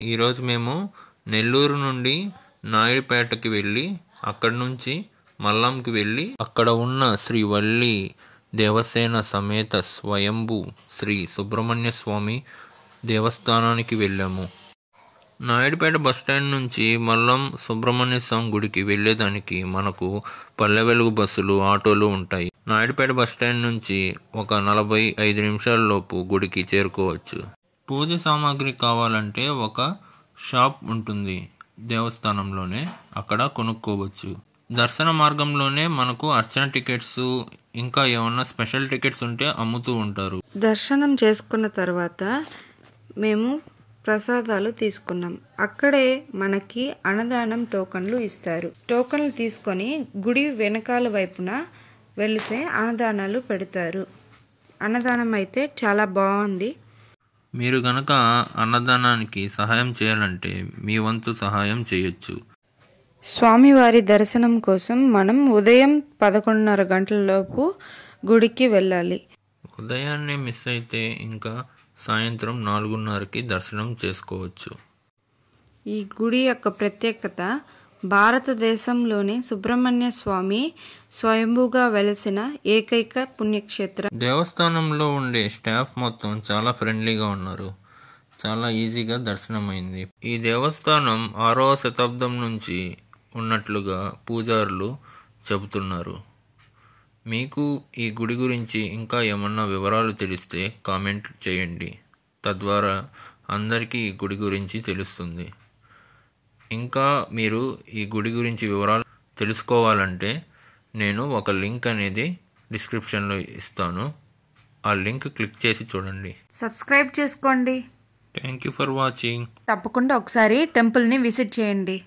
ఈరోజు మేము నెల్లూరు నుండి నాయుడుపేటకి వెళ్ళి అక్కడి నుంచి మల్లంకి వెళ్ళి అక్కడ ఉన్న శ్రీ వల్లి దేవసేన సమేత స్వయంభూ శ్రీ సుబ్రహ్మణ్య స్వామి దేవస్థానానికి వెళ్ళాము. నాయుడుపేట బస్టాండ్ నుంచి మల్లం సుబ్రహ్మణ్య స్వామి గుడికి వెళ్ళేదానికి మనకు పల్లె వెలుగు బస్సులు, ఆటోలు ఉంటాయి. నాయుడుపేట బస్టాండ్ నుంచి ఒక 45 నిమిషాల లోపు గుడికి చేరుకోవచ్చు. పూజ సామాగ్రి కావాలంటే ఒక షాప్ ఉంటుంది దేవస్థానంలోనే, అక్కడ కొనుక్కోవచ్చు. దర్శన మార్గంలోనే మనకు అర్చన టికెట్స్, ఇంకా ఏమన్నా స్పెషల్ టికెట్స్ ఉంటే అమ్ముతూ ఉంటారు. దర్శనం చేసుకున్న తర్వాత మేము ప్రసాదాలు తీసుకున్నాం. అక్కడే మనకి అన్నదానం టోకన్లు ఇస్తారు. టోకన్లు తీసుకొని గుడి వెనకాల వైపున వెళితే అన్నదానాలు పెడతారు. అన్నదానం అయితే చాలా బాగుంది. మీరు గనక అన్నదానానికి సహాయం చేయాలంటే మీ వంతు సహాయం చేయొచ్చు. స్వామివారి దర్శనం కోసం మనం ఉదయం 11:30 గంటలలోపు గుడికి వెళ్ళాలి. ఉదయాన్నే మిస్ అయితే ఇంకా సాయంత్రం 4:30కి దర్శనం చేసుకోవచ్చు. ఈ గుడి యొక్క ప్రత్యేకత భారతదేశంలోని సుబ్రహ్మణ్య స్వామి స్వయంభూగా వెలసిన ఏకైక పుణ్యక్షేత్రం. దేవస్థానంలో ఉండే స్టాఫ్ మొత్తం చాలా ఫ్రెండ్లీగా ఉన్నారు. చాలా ఈజీగా దర్శనమైంది. ఈ దేవస్థానం 6వ శతాబ్దం నుంచి ఉన్నట్లుగా పూజారులు చెబుతున్నారు. మీకు ఈ గుడి గురించి ఇంకా ఏమన్నా వివరాలు తెలిస్తే కామెంట్ చేయండి. తద్వారా అందరికీ ఈ గుడి గురించి తెలుస్తుంది. ఇంకా మీరు ఈ గుడి గురించి వివరాలు తెలుసుకోవాలంటే నేను ఒక లింక్ అనేది డిస్క్రిప్షన్లో ఇస్తాను. ఆ లింక్ క్లిక్ చేసి చూడండి. సబ్స్క్రైబ్ చేసుకోండి. Thank you for watching. తప్పకుండా ఒకసారి టెంపుల్ని విజిట్ చేయండి.